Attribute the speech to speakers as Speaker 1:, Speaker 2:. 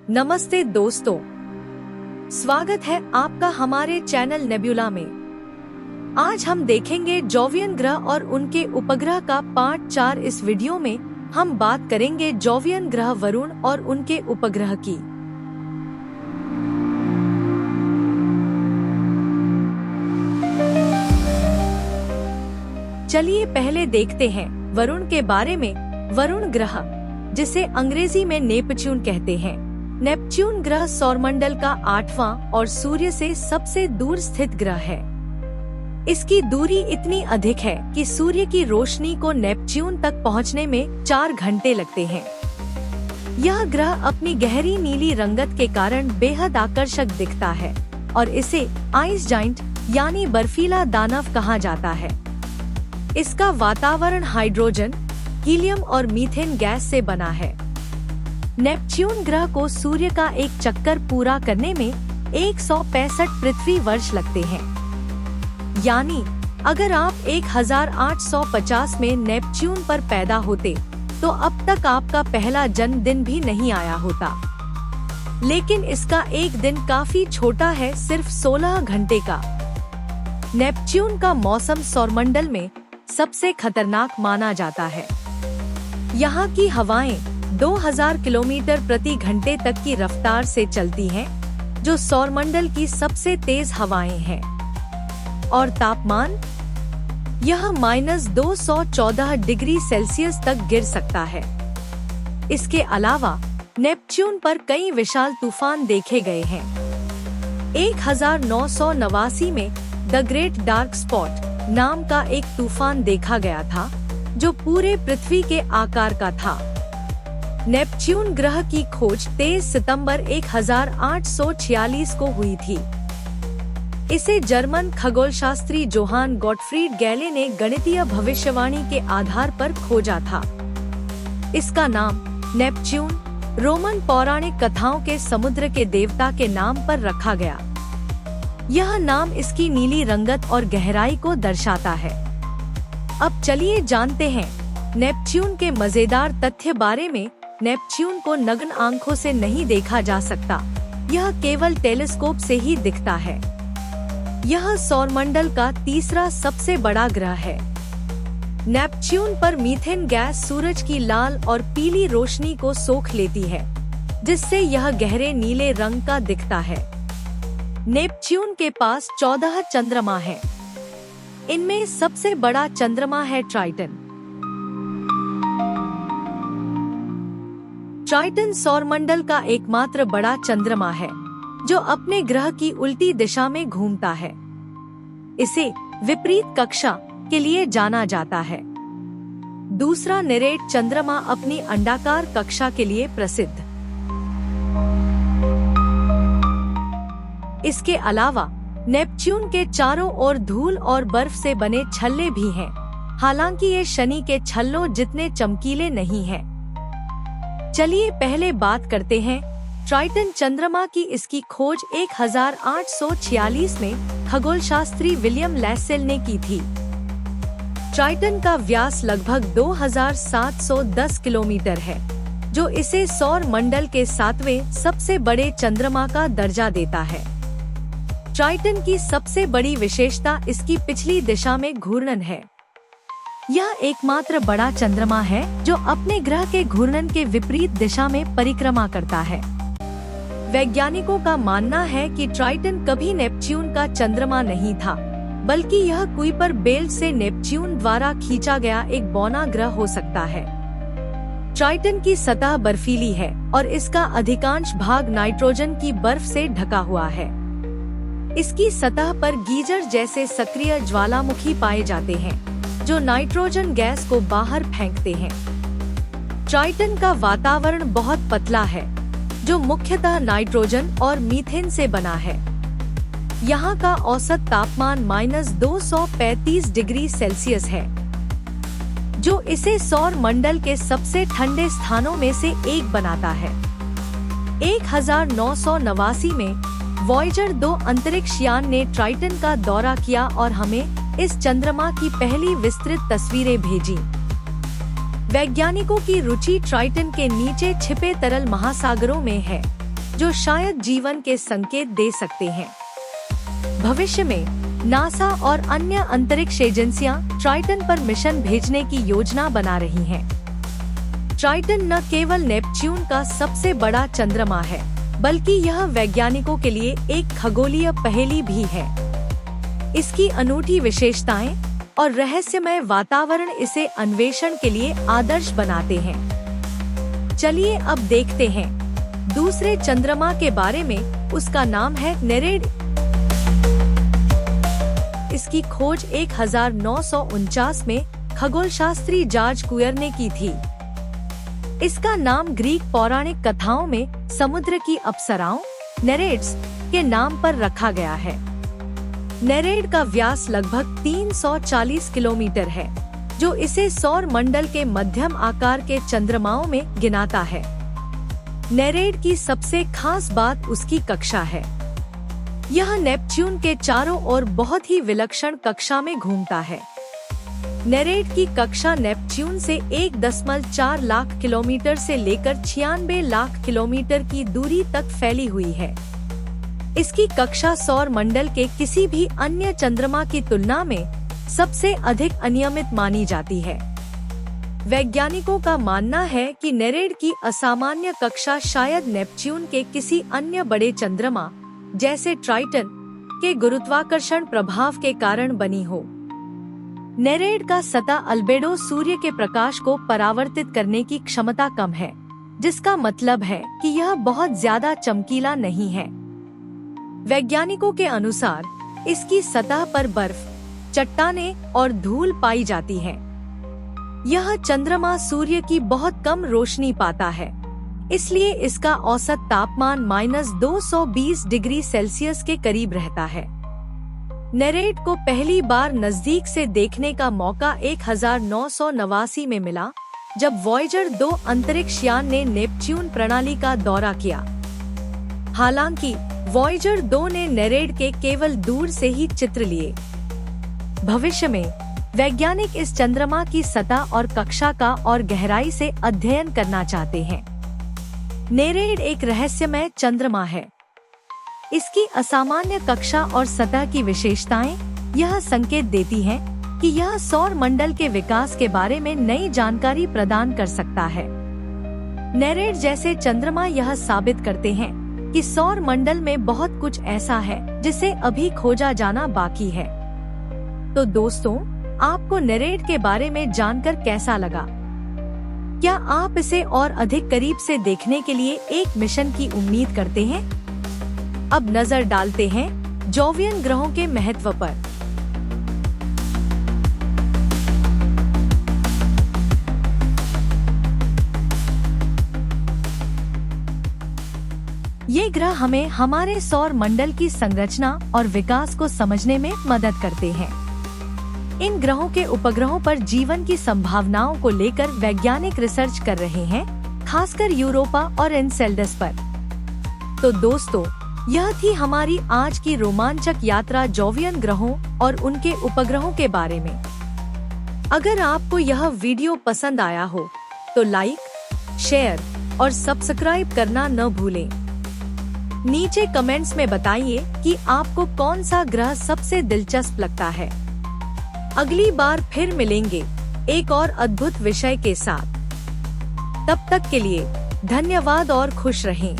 Speaker 1: नमस्ते दोस्तों, स्वागत है आपका हमारे चैनल नेब्यूला में। आज हम देखेंगे जोवियन ग्रह और उनके उपग्रह का पार्ट 4। इस वीडियो में हम बात करेंगे जोवियन ग्रह वरुण और उनके उपग्रह की। चलिए पहले देखते हैं वरुण के बारे में। वरुण ग्रह, जिसे अंग्रेजी में नेपच्यून कहते हैं, नेपच्यून ग्रह सौरमंडल का 8वां और सूर्य से सबसे दूर स्थित ग्रह है। इसकी दूरी इतनी अधिक है कि सूर्य की रोशनी को नेपच्यून तक पहुंचने में 4 घंटे लगते हैं। यह ग्रह अपनी गहरी नीली रंगत के कारण बेहद आकर्षक दिखता है और इसे आइस जाइंट यानी बर्फीला दानव कहा जाता है। इसका वातावरण हाइड्रोजन, हीलियम और मीथेन गैस से बना है। नेपच्यून ग्रह को सूर्य का एक चक्कर पूरा करने में 165 पृथ्वी वर्ष लगते हैं। यानी अगर आप 1850 में नेपच्यून पर पैदा होते तो अब तक आपका पहला जन्मदिन भी नहीं आया होता। लेकिन इसका एक दिन काफी छोटा है, सिर्फ 16 घंटे का। नेपच्यून का मौसम सौरमंडल में सबसे खतरनाक माना जाता है। यहाँ की हवाएं 2000 किलोमीटर प्रति घंटे तक की रफ्तार से चलती हैं, जो सौरमंडल की सबसे तेज हवाएं हैं। और तापमान यह -214 डिग्री सेल्सियस तक गिर सकता है। इसके अलावा नेपच्यून पर कई विशाल तूफान देखे गए हैं। 1989 में द ग्रेट डार्क स्पॉट नाम का एक तूफान देखा गया था, जो पूरे पृथ्वी के आकार का था। नेपच्यून ग्रह की खोज 23 सितंबर 1846 को हुई थी। इसे जर्मन खगोलशास्त्री जोहान गॉटफ्रीड गैले ने गणितीय भविष्यवाणी के आधार पर खोजा था। इसका नाम नेपच्यून रोमन पौराणिक कथाओं के समुद्र के देवता के नाम पर रखा गया। यह नाम इसकी नीली रंगत और गहराई को दर्शाता है। अब चलिए जानते हैं नेपच्यून के मजेदार तथ्य बारे में। नेपच्यून को नग्न आंखों से नहीं देखा जा सकता, यह केवल टेलीस्कोप से ही दिखता है। यह सौरमंडल का तीसरा सबसे बड़ा ग्रह है। नेपच्यून पर मीथेन गैस सूरज की लाल और पीली रोशनी को सोख लेती है, जिससे यह गहरे नीले रंग का दिखता है। नेपच्यून के पास 14 चंद्रमा हैं। इनमें सबसे बड़ा चंद्रमा है ट्राइटन। ट्राइटन सौरमंडल का एकमात्र बड़ा चंद्रमा है, जो अपने ग्रह की उल्टी दिशा में घूमता है। इसे विपरीत कक्षा के लिए जाना जाता है। दूसरा नेरेड चंद्रमा अपनी अंडाकार कक्षा के लिए प्रसिद्ध। इसके अलावा नेपच्यून के चारों ओर धूल और बर्फ से बने छल्ले भी हैं, हालांकि ये शनि के छल्लों जितने चमकीले नहीं हैं। चलिए पहले बात करते हैं ट्राइटन चंद्रमा की। इसकी खोज 1846 में खगोलशास्त्री विलियम लैसेल ने की थी। ट्राइटन का व्यास लगभग 2710 किलोमीटर है, जो इसे सौर मंडल के 7वें सबसे बड़े चंद्रमा का दर्जा देता है। ट्राइटन की सबसे बड़ी विशेषता इसकी पिछली दिशा में घूर्णन है। यह एकमात्र बड़ा चंद्रमा है जो अपने ग्रह के घूर्णन के विपरीत दिशा में परिक्रमा करता है। वैज्ञानिकों का मानना है कि ट्राइटन कभी नेपच्यून का चंद्रमा नहीं था, बल्कि यह कुइपर बेल्ट से नेपच्यून द्वारा खींचा गया एक बौना ग्रह हो सकता है। ट्राइटन की सतह बर्फीली है और इसका अधिकांश भाग नाइट्रोजन की बर्फ से ढका हुआ है। इसकी सतह पर गीजर जैसे सक्रिय ज्वालामुखी पाए जाते हैं, जो नाइट्रोजन गैस को बाहर फेंकते हैं। ट्राइटन का वातावरण बहुत पतला है, जो मुख्यतः नाइट्रोजन और मीथेन से बना है। यहाँ का औसत तापमान -235 डिग्री सेल्सियस है, जो इसे सौर मंडल के सबसे ठंडे स्थानों में से एक बनाता है। 1989 में वॉयेजर 2 अंतरिक्ष यान ने ट्राइटन का दौरा किया और हमें इस चंद्रमा की पहली विस्तृत तस्वीरें भेजी। वैज्ञानिकों की रुचि ट्राइटन के नीचे छिपे तरल महासागरों में है, जो शायद जीवन के संकेत दे सकते हैं। भविष्य में नासा और अन्य अंतरिक्ष एजेंसियां ट्राइटन पर मिशन भेजने की योजना बना रही हैं। ट्राइटन न केवल नेपच्यून का सबसे बड़ा चंद्रमा है, बल्कि यह वैज्ञानिकों के लिए एक खगोलीय पहेली भी है। इसकी अनूठी विशेषताएं और रहस्यमय वातावरण इसे अन्वेषण के लिए आदर्श बनाते हैं। चलिए अब देखते हैं दूसरे चंद्रमा के बारे में। उसका नाम है नेरेड। इसकी खोज 1949 में खगोलशास्त्री जॉर्ज कुयर ने की थी। इसका नाम ग्रीक पौराणिक कथाओं में समुद्र की अप्सराओं नेरेड्स के नाम पर रखा गया है। नेरेड का व्यास लगभग 340 किलोमीटर है, जो इसे सौर मंडल के मध्यम आकार के चंद्रमाओं में गिनाता है। नेरेड की सबसे खास बात उसकी कक्षा है। यह नेपच्यून के चारों ओर बहुत ही विलक्षण कक्षा में घूमता है। नेरेड की कक्षा नेपच्यून से 1.4 लाख किलोमीटर से लेकर 96 लाख किलोमीटर की दूरी तक फैली हुई है। इसकी कक्षा सौर मंडल के किसी भी अन्य चंद्रमा की तुलना में सबसे अधिक अनियमित मानी जाती है। वैज्ञानिकों का मानना है कि नेरेड की असामान्य कक्षा शायद नेपच्यून के किसी अन्य बड़े चंद्रमा जैसे ट्राइटन के गुरुत्वाकर्षण प्रभाव के कारण बनी हो। नेरेड का सतह अल्बेडो सूर्य के प्रकाश को परावर्तित करने की क्षमता कम है, जिसका मतलब है कि यह बहुत ज्यादा चमकीला नहीं है। वैज्ञानिकों के अनुसार इसकी सतह पर बर्फ, चट्टानें और धूल पाई जाती है। यह चंद्रमा सूर्य की बहुत कम रोशनी पाता है, इसलिए इसका औसत तापमान -220 डिग्री सेल्सियस के करीब रहता है। नेरेड को पहली बार नजदीक से देखने का मौका 1989 में मिला, जब वॉयेजर 2 अंतरिक्ष यान ने नेपच्यून प्रणाली का दौरा किया। हालांकि वॉयेजर 2 ने नेरेड के केवल दूर से ही चित्र लिए। भविष्य में वैज्ञानिक इस चंद्रमा की सतह और कक्षा का और गहराई से अध्ययन करना चाहते हैं। नेरेड एक रहस्यमय चंद्रमा है। इसकी असामान्य कक्षा और सतह की विशेषताएं यह संकेत देती हैं कि यह सौर मंडल के विकास के बारे में नई जानकारी प्रदान कर सकता है। नेरेड जैसे चंद्रमा यह साबित करते हैं कि सौर मंडल में बहुत कुछ ऐसा है जिसे अभी खोजा जाना बाकी है। तो दोस्तों, आपको नेरेड के बारे में जानकर कैसा लगा? क्या आप इसे और अधिक करीब से देखने के लिए एक मिशन की उम्मीद करते हैं? अब नजर डालते हैं जोवियन ग्रहों के महत्व पर। ये ग्रह हमें हमारे सौर मंडल की संरचना और विकास को समझने में मदद करते हैं। इन ग्रहों के उपग्रहों पर जीवन की संभावनाओं को लेकर वैज्ञानिक रिसर्च कर रहे हैं, खासकर यूरोपा और एनसेलेडस पर। तो दोस्तों, यह थी हमारी आज की रोमांचक यात्रा जोवियन ग्रहों और उनके उपग्रहों के बारे में। अगर आपको यह वीडियो पसंद आया हो तो लाइक, शेयर और सब्सक्राइब करना न भूलें। नीचे कमेंट्स में बताइए कि आपको कौन सा ग्रह सबसे दिलचस्प लगता है। अगली बार फिर मिलेंगे एक और अद्भुत विषय के साथ। तब तक के लिए धन्यवाद और खुश रहें।